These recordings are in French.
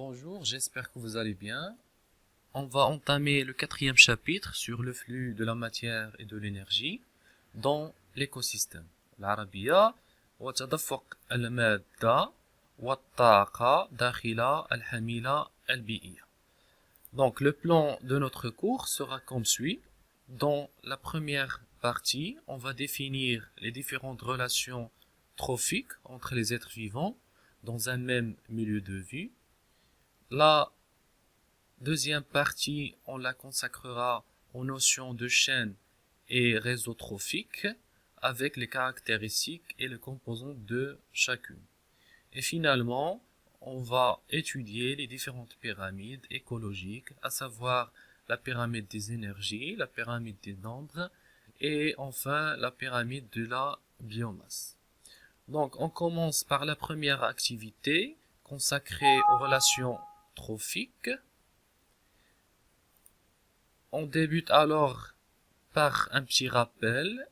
Bonjour, j'espère que vous allez bien. On va entamer le quatrième chapitre sur le flux de la matière et de l'énergie dans l'écosystème. العربية وتدفق المادة والطاقة داخل الحميلة البيئية. Donc le plan de notre cours sera comme suit. Dans la première partie, on va définir les différentes relations trophiques entre les êtres vivants dans un même milieu de vie. La deuxième partie, on la consacrera aux notions de chaîne et réseau trophique avec les caractéristiques et les composants de chacune. Et finalement, on va étudier les différentes pyramides écologiques, à savoir la pyramide des énergies, la pyramide des nombres et enfin la pyramide de la biomasse. Donc, on commence par la première activité consacrée aux relations trophiques. On débute alors par un petit rappel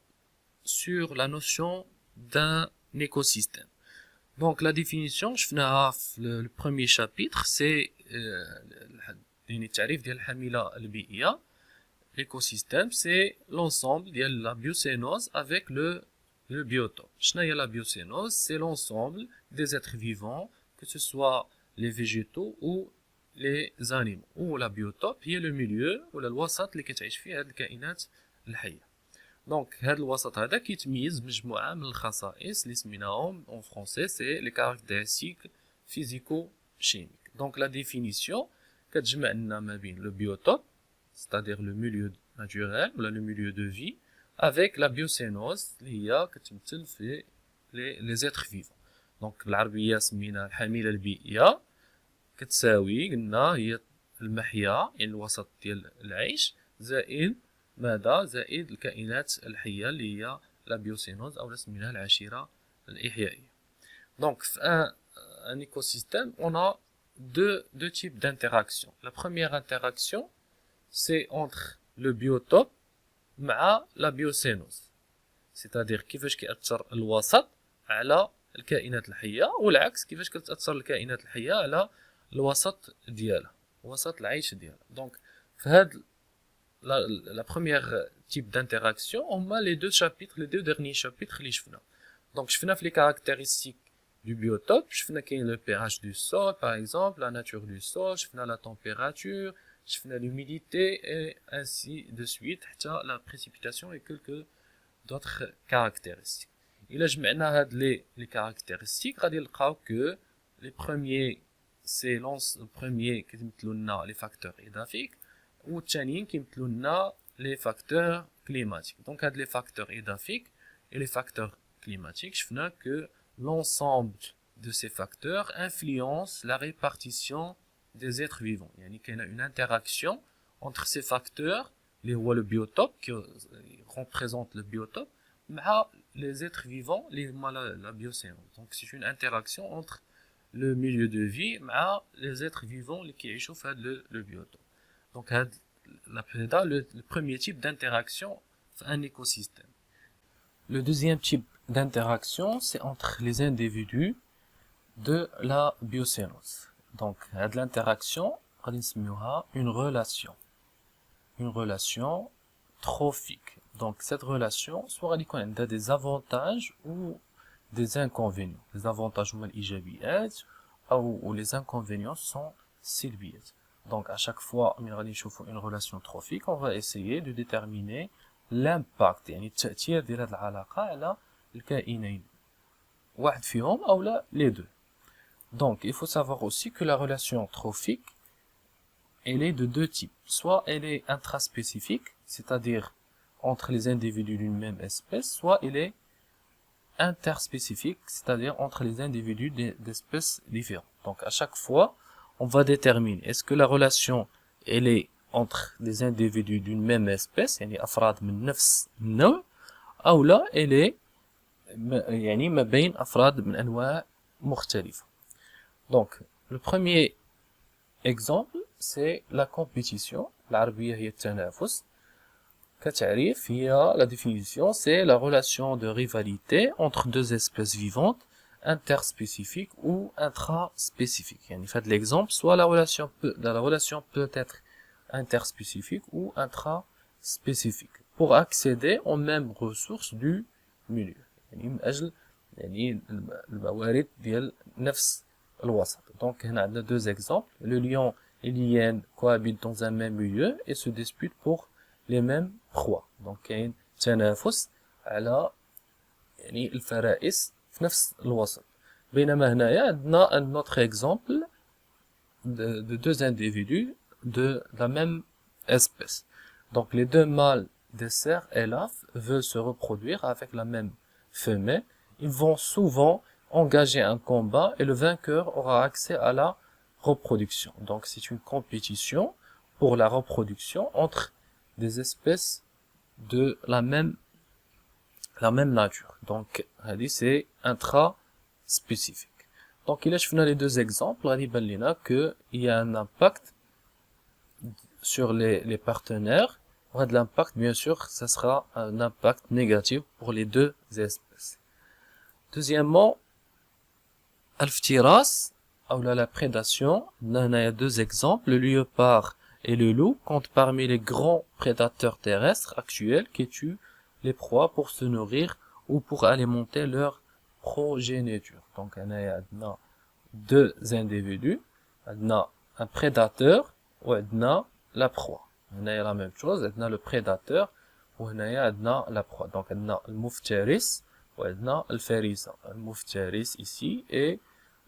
sur la notion d'un écosystème. Donc la définition, je فيها le premier chapitre, c'est يعني التعريف ديال الحميلة البيئية. L'écosystème, c'est l'ensemble de la biocénose avec le biotope. شنو هي la biocénose? C'est l'ensemble des êtres vivants, que ce soit les végétaux ou les animaux. Ou la biotope هي le milieu ولا الوسط اللي كتعيش فيه هاد الكائنات الحية. دونك هاد الوسط هذا كيتميز بمجموعة من الخصائص اللي سميناهم en français c'est les caractéristiques physico-chimiques. Donc la définition كتجمع لنا ما بين le biotope, c'est-à-dire le milieu naturel ou le milieu de vie, avec la biocénose اللي هي كتمثل في les êtres vivants. Donc بالعربية سمينا الحميلة البيئية كتساوي قلنا هي المحيا يعني الوسط ديال العيش زائد ماذا؟ زائد الكائنات الحية اللي هي لا بيوسينوز أو سميناها العشيرة الإحيائية. Donc un écosystème, on a deux types d'interactions. La première interaction, c'est entre le biotope مع la biocénose. C'est-à-dire كيفاش كيأثر الوسط على الكائنات الحية والعكس كيفاش كتأثر الكائنات الحية على الوسط ديالها وسط العيش ديالها. Donc في هاد la première type d'interaction, on a les deux derniers chapitres اللي شفنا. Donc شفنا في les caractéristiques du biotope, شفنا كاين le pH du sol par exemple, la nature du sol, شفنا la température, شفنا l'humidité et ainsi de suite حتى la précipitation et quelques d'autres caractéristiques. إلا جمعنا هاد les caractéristiques غادي نلقاو que les premiers c'est le premier كيتمثلوا لنا les facteurs édaphiques والثانيين كيمثلوا لنا les facteurs climatiques. Donc هاد les facteurs édaphiques et les facteurs climatiques شفنا que l'ensemble de ces facteurs influence la répartition des êtres vivants. يعني كاينه une interaction entre ces facteurs اللي هو le biotope qui représente le biotope مع les êtres vivants اللي هما la biocénose. Donc c'est une interaction entre le milieu de vie مع les êtres vivants اللي كيعيشوا في هاد le biotope. Donc le premier type d'interaction dans un écosystème. Le deuxième type d'interaction, c'est entre les individus de la biocénose. Donc l'interaction, on va une relation trophique. Donc cette relation soit a des avantages ou des inconvénients. Les avantages sont إيجابيات ou les inconvénients sont سلبيات. Donc à chaque fois qu'on a une relation trophique, on va essayer de déterminer l'impact يعني التأثير ديال هذه العلاقة على الكائنين واحد فيهم أو لا les deux. Donc il faut savoir aussi que la relation trophique elle est de deux types. Soit elle est intraspécifique, c'est-à-dire entre les individus d'une même espèce, soit elle est interspécifique, c'est-à-dire entre les individus d'espèces différentes. Donc à chaque fois on va déterminer est-ce que la relation elle est entre des individus d'une même espèce يعني أفراد من نفس النوع أو لا elle est يعني ما بين أفراد من أنواع مختلفة. Donc le premier exemple c'est la compétition. العربية هي التنافس. كتعريف هي la définition c'est la relation de rivalité entre deux espèces vivantes interspécifique ou intraspécifique. يعني fait l'exemple, soit la relation peut être interspécifique ou intraspécifique pour accéder aux mêmes ressources du milieu. يعني من أجل يعني الموارد ديال نفس الوسط. Donc هنا عندنا deux exemples. Le lion et l'hyène cohabitent dans un même milieu et se disputent pour les mêmes proies. Donc كاين تنافس على يعني الفرائس في نفس الوسط. بينما هنايا عندنا un autre exemple de deux individus de la même espèce. Donc les deux mâles des cerfs et l'aff veulent se reproduire avec la même femelle. Ils vont souvent engager un combat et le vainqueur aura accès à la reproduction. Donc c'est une compétition pour la reproduction entre des espèces de la même nature. Donc c'est intraspécifique. Donc il a les deux exemples, qu'il y a un impact sur les partenaires. De l'impact, bien sûr, ça sera un impact négatif pour les deux espèces. Deuxièmement, al-ftiras, ou la prédation. Il y a deux exemples, le léopard et le loup comptent parmi les grands prédateurs terrestres actuels qui tuent les proies pour se nourrir ou pour alimenter leur progéniture. Donc, il y a deux individus, il y a un prédateur ou il y a la proie. Il y a la même chose, il y a le prédateur ou il y a la proie. Donc, il y a le muftaris ou il y a le farisa. Le muftaris ici et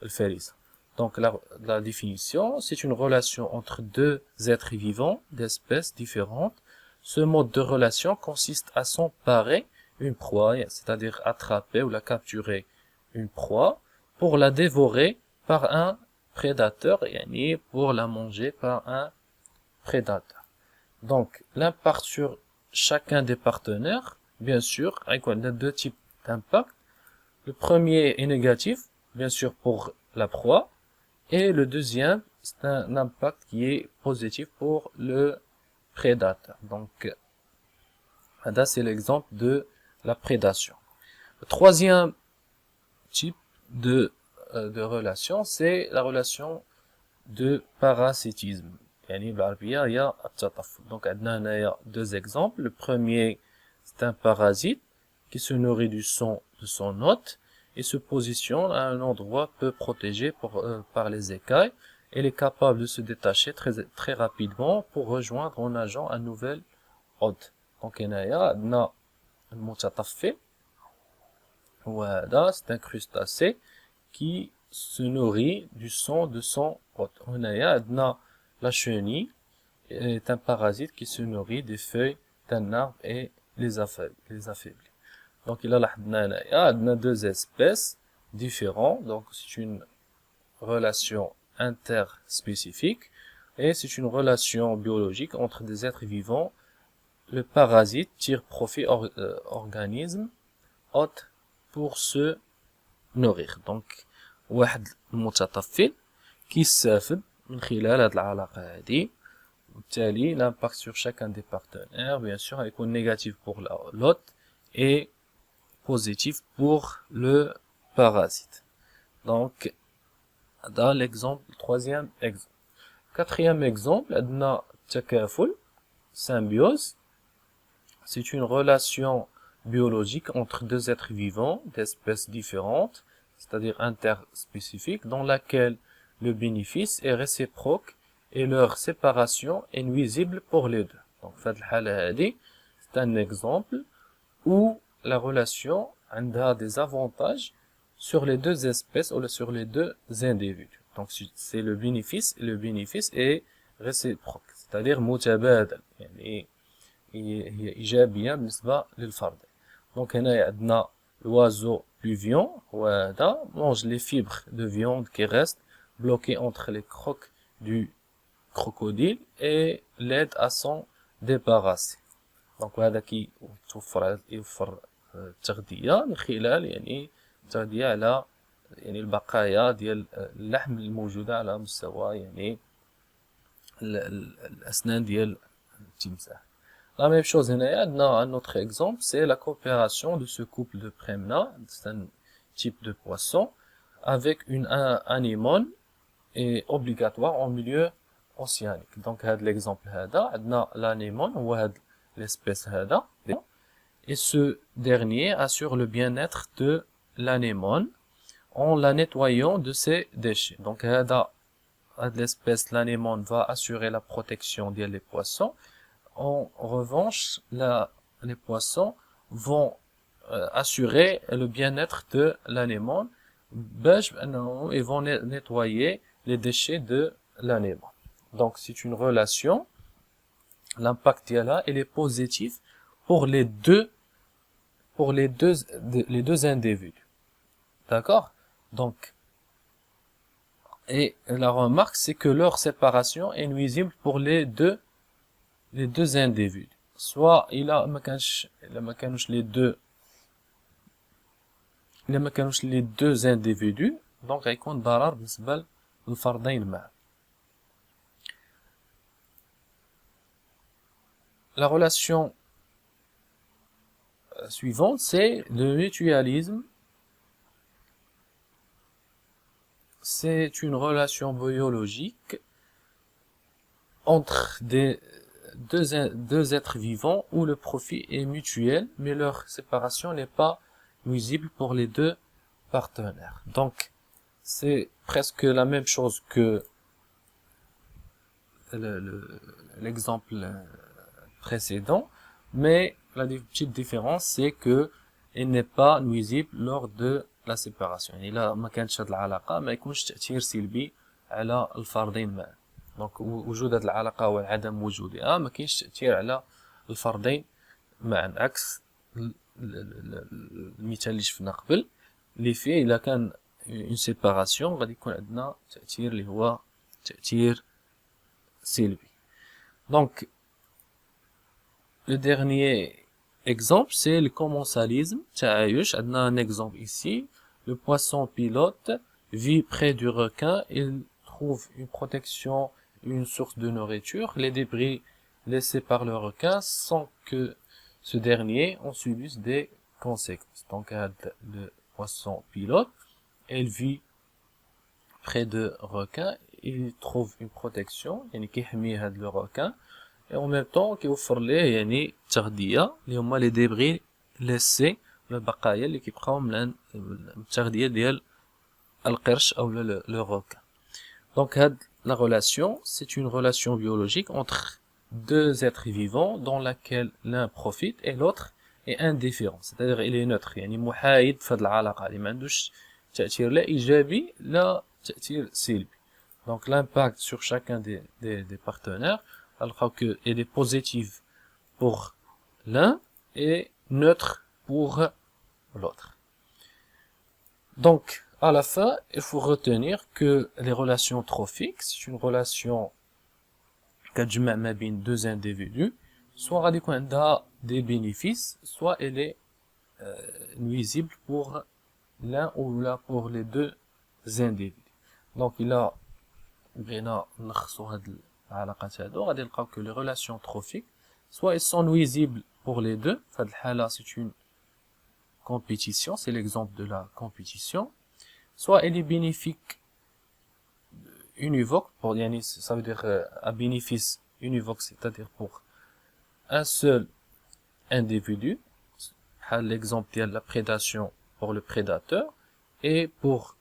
le farisa. Donc, la définition, c'est une relation entre deux êtres vivants d'espèces différentes. Ce mode de relation consiste à s'emparer une proie, c'est-à-dire attraper ou la capturer une proie pour la dévorer par un prédateur, yani pour la manger par un prédateur. Donc, l'impact sur chacun des partenaires, bien sûr, il y a deux types d'impact. Le premier est négatif, bien sûr, pour la proie, et le deuxième, c'est un impact qui est positif pour le prédateur. Donc, là, c'est l'exemple de la prédation. Le troisième type de relation, c'est la relation de parasitisme. Donc, il y a deux exemples. Le premier, c'est un parasite qui se nourrit du sang de son hôte et se positionne à un endroit peu protégé par les écailles. Elle est capable de se détacher très rapidement pour rejoindre en nageant un nouvel hôte. Donc, il y a un mutataffil. Voilà, c'est un crustacé qui se nourrit du sang de son hôte. On a la chenille est un parasite qui se nourrit des feuilles d'un arbre et les affaiblit. Donc il y a deux espèces différentes. Donc c'est une relation interspécifique et c'est une relation biologique entre des êtres vivants. Le parasite tire profit organisme hôte pour se nourrir. Donc واحد المتطفل كيستافد من خلال هذه العلاقة هذه. وبالتالي l'impact sur chacun des partenaires bien sûr هيكون négatif pour l'hôte et positif pour le parasite. Donc dans l'exemple, le troisième exemple. Quatrième exemple, عندنا تكافل, symbiose. C'est une relation biologique entre deux êtres vivants d'espèces différentes, c'est-à-dire interspécifiques, dans laquelle le bénéfice est réciproque et leur séparation est nuisible pour les deux. Donc, c'est un exemple où la relation a des avantages sur les deux espèces ou sur les deux individus. Donc, c'est le bénéfice est réciproque, c'est-à-dire mutabadal, يعني هي إيجابية بالنسبة للفرد. Donc, هنا عندنا l'oiseau pluvion, وهذا mange les fibres de viande qui restent bloquées entre les crocs du crocodile et l'aide à s'en débarrasser. Donc هذا كي يوفر التغذية من خلال يعني التغذية على يعني البقايا ديال اللحم الموجودة على مستوى يعني الأسنان ديال التمساح. La même chose, un autre exemple, c'est la coopération de ce couple de prémna, c'est un type de poisson. avec une anémone est obligatoire en milieu océanique. Donc l'exemple هذا عندنا l'anémone هو هاد l'espèce هذا, et ce dernier assure le bien-être de l'anémone en la nettoyant de ses déchets. Donc l'espèce l'anémone va assurer la protection des poissons. En revanche, les poissons vont assurer le bien-être de l'anémone. Ils vont nettoyer les déchets de l'anémone. Donc c'est une relation. L'impact là, il est positif pour les deux individus. D'accord? Donc, et la remarque, c'est que leur séparation est nuisible pour les deux individus. Soit ما كانوش les deux individus, donc غيكون ضرر بالنسبة للفردين معا. La relation suivante, c'est le mutualisme. C'est une relation biologique entre deux êtres vivants où le profit est mutuel, mais leur séparation n'est pas nuisible pour les deux partenaires. Donc, c'est presque la même chose que l'exemple précédent, mais la petite différence, c'est que il n'est pas nuisible lors de la séparation. يعني إلا ما كانتش هاد العلاقة ما يكونش تأثير سلبي على الفردين معا. دونك وجود هاد العلاقة وعدم وجودها ما كاينش تأثير على الفردين معا، عكس المثال اللي شفنا قبل اللي فيه إلا كان اون سيباراسيون غادي يكون عندنا تأثير اللي هو تأثير سلبي. دونك le dernier exemple, c'est le commensalisme. On a un exemple ici. Le poisson pilote vit près du requin. Il trouve une protection, une source de nourriture. Les débris laissés par le requin sans que ce dernier en subisse des conséquences. Donc, le poisson pilote, il vit près de requin. Il trouve une protection. Il y a le requin. Et en même temps كيوفر ليه يعني التغذية اللي هما لي ديبغي ليسي البقايا اللي كيبقاو من التغذية ديال القرش او لو روكان. Donc la relation, c'est une relation biologique entre deux êtres vivants dans laquelle l'un profite et l'autre est indifférent, c'est-à-dire il est neutre, يعني محايد في هذه العلاقة اللي ما عندوش تأثير لا إيجابي لا تأثير سلبي. Donc l'impact sur chacun des partenaires alors qu'elle est positive pour l'un et neutre pour l'autre. Donc, à la fin, il faut retenir que les relations trophiques, c'est une relation كتجمع ما بين deux individus, soit غادي يكون عندها des bénéfices, soit elle est nuisible pour l'un ou là pour les deux individus. Donc, il a بغينا نلخصوا هاد العلاقات هادو غادي نلقاو que les relations trophiques soit elles sont nuisibles pour les deux. في هاد الحالة c'est une compétition, c'est l'exemple de la compétition. Soit elle est bénéfique univoque, pour يعني ça veut dire à bénéfice univoque, c'est-à-dire pour un seul individu. L'exemple de la prédation pour le prédateur, et pour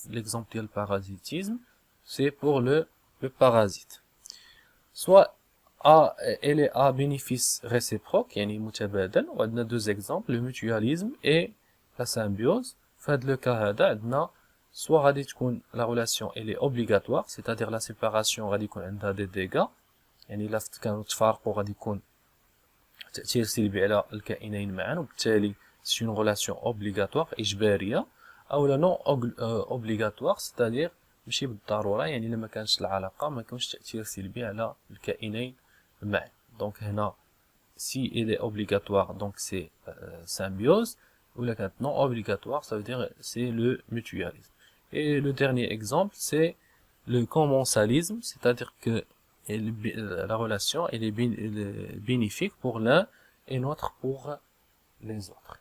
l'exemple du parasitisme, c'est pour le parasite. Soit elle est à bénéfice réciproque, يعني متبادل. وعندنا deux exemples, le mutualisme et la symbiose. في هذا le cas هذا عندنا soit غادي تكون la relation elle est obligatoire, c'est-à-dire la séparation غادي يكون عندها des dégâts, يعني إلا كانوا تفارقوا غادي يكون تأثير سلبي على الكائنين معا، وبالتالي c'est une relation obligatoire إجبارية. أو لا non obligatoire, c'est-à-dire ماشي بالضرورة، يعني إلا ما كانش العلاقة ما يكونش تأثير سلبي على الكائنين معا. Donc هنا si elle est obligatoire, donc c'est symbiose, ou la carte non obligatoire, ça veut dire c'est le mutualisme. Et le dernier exemple, c'est le commensalisme, c'est-à-dire que la relation elle est bénéfique pour l'un et l'autre pour les autres.